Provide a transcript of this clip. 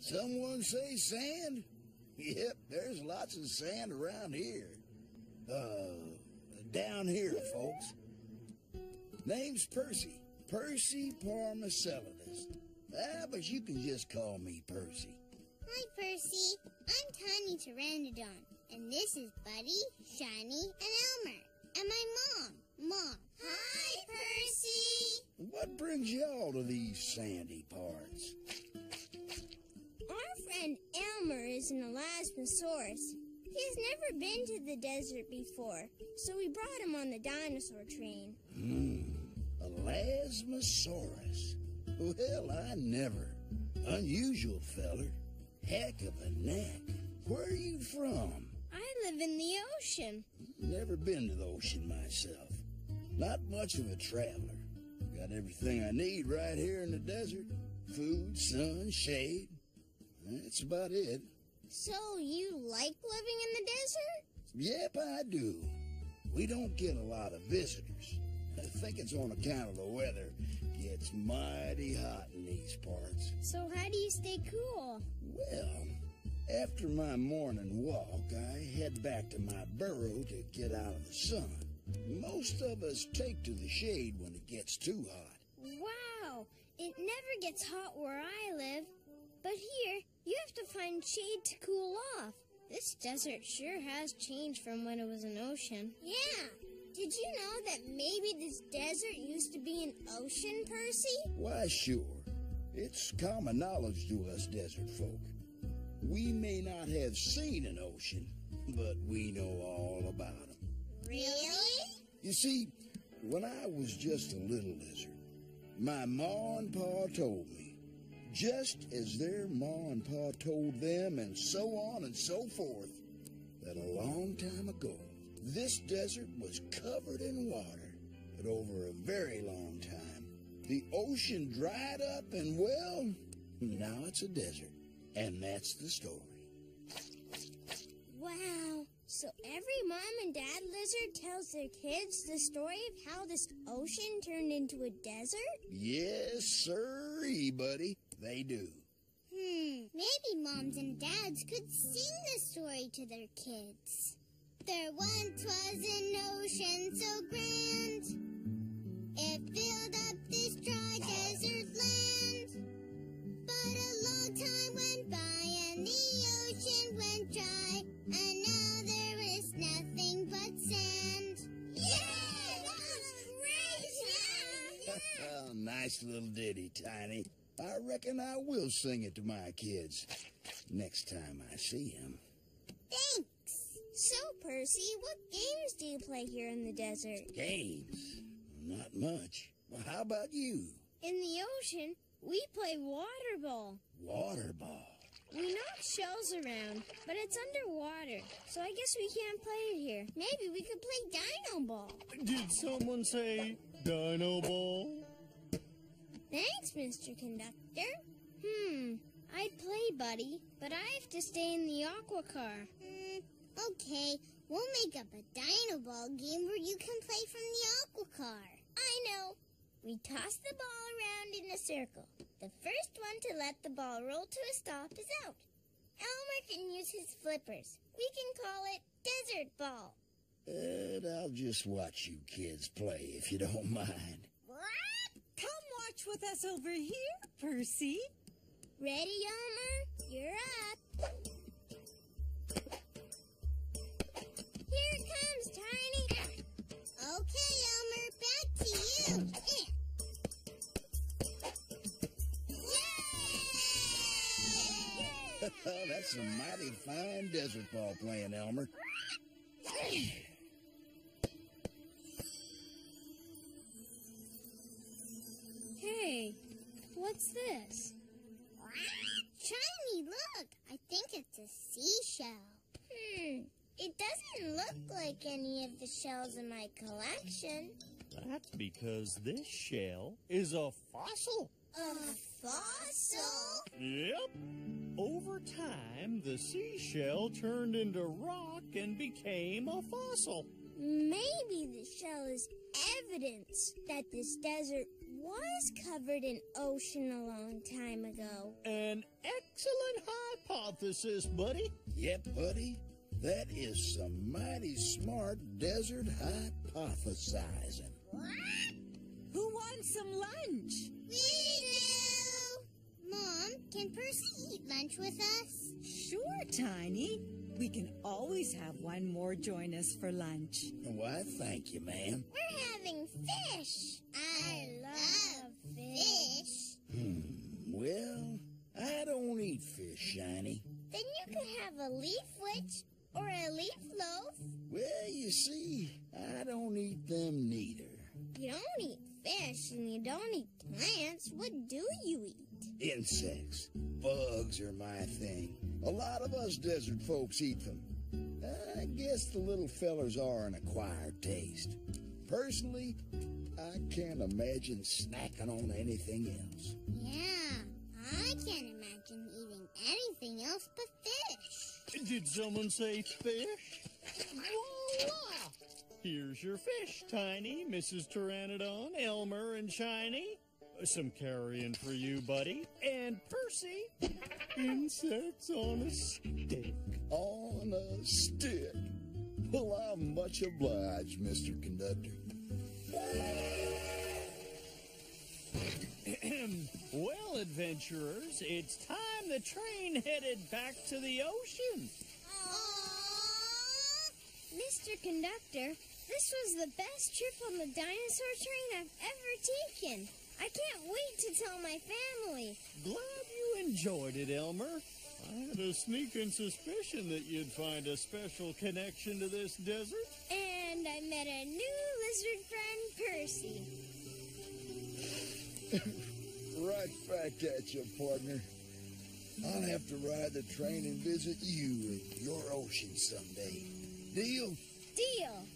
Someone say sand? Yep, there's lots of sand around here. Down here, folks. Name's Percy. Percy Parmacelidus. But you can just call me Percy. Hi, Percy. I'm Tiny Pteranodon. And this is Buddy, Shiny, and Elmer. And my mom. Hi, Percy. What brings y'all to these sandy parts? Our friend Elmer is an Elasmosaurus. He's never been to the desert before, so we brought him on the dinosaur train. Elasmosaurus. Well, I never. Unusual feller. Heck of a neck. Where are you from? I live in the ocean. Never been to the ocean myself. Not much of a traveler. Got everything I need right here in the desert. Food, sun, shade. That's about it. So you like living in the desert? Yep, I do. We don't get a lot of visitors. I think it's on account of the weather. Gets mighty hot in these parts. So how do you stay cool? Well, after my morning walk, I head back to my burrow to get out of the sun. Most of us take to the shade when it gets too hot. Wow, it never gets hot where I live. But here, you have to find shade to cool off. This desert sure has changed from when it was an ocean. Yeah. Did you know that maybe this desert used to be an ocean, Percy? Why, sure. It's common knowledge to us desert folk. We may not have seen an ocean, but we know all about them. Really? You see, when I was just a little lizard, my ma and pa told me, just as their ma and pa told them, and so on and so forth, that a long time ago, this desert was covered in water, but over a very long time, the ocean dried up and, well, now it's a desert. And that's the story. Wow. So every mom and dad lizard tells their kids the story of how this ocean turned into a desert? Yes, sirree, buddy. They do. Maybe moms and dads could sing this story to their kids. There once was an ocean so grand, it filled up this dry desert land. But a long time went by and the ocean went dry, and now there is nothing but sand. Yeah! That was great! Oh, nice little ditty, Tiny. I reckon I will sing it to my kids next time I see them. Thanks. So, Percy, what games do you play here in the desert? Games? Not much. Well, how about you? In the ocean, we play water ball. Water ball? We knock shells around, but it's underwater, so I guess we can't play it here. Maybe we could play dino ball. Did someone say dino ball? Thanks, Mr. Conductor. I'd play, Buddy, but I have to stay in the aqua car. Okay, we'll make up a dino ball game where you can play from the aqua car. I know. We toss the ball around in a circle. The first one to let the ball roll to a stop is out. Elmer can use his flippers. We can call it desert ball. I'll just watch you kids play if you don't mind. Come watch with us over here, Percy. Ready, Elmer? You're up. Here it comes, Tiny. Okay, Elmer, back to you. Yay! That's a mighty fine desert ball playing, Elmer. Hey, what's this? Shiny, look. I think it's a seashell. It doesn't look like any of the shells in my collection. That's because this shell is a fossil. A fossil? Yep. Over time, the seashell turned into rock and became a fossil. Maybe the shell is evidence that this desert was covered in ocean a long time ago. An excellent hypothesis, buddy. Yep, buddy. That is some mighty smart desert hypothesizing. Who wants some lunch? We do! Mom, can Percy eat lunch with us? Sure, Tiny. We can always have one more join us for lunch. Why, thank you, ma'am. We're having fish. I love fish. Well, I don't eat fish, Shiny. Then you could have a leaf witch or a leaf loaf. Well, you see, I don't eat them neither. You don't eat fish and you don't eat plants. What do you eat? Insects. Bugs are my thing. A lot of us desert folks eat them. I guess the little fellers are an acquired taste. Personally, I can't imagine snacking on anything else. Yeah, I can't imagine eating anything else but fish. Did someone say fish? Voila! Here's your fish, Tiny, Mrs. Pteranodon, Elmer, and Shiny. Some carrion for you, buddy. And Percy, insects on a stick. On a stick. Well, I'm much obliged, Mr. Conductor. Well, adventurers, it's time the train headed back to the ocean. Aww. Mr. Conductor, this was the best trip on the dinosaur train I've ever taken. I can't wait to tell my family. Glad you enjoyed it, Elmer. I had a sneaking suspicion that you'd find a special connection to this desert. And I met a new lizard friend, Percy. Right back at you, partner. I'll have to ride the train and visit you at your ocean someday. Deal? Deal.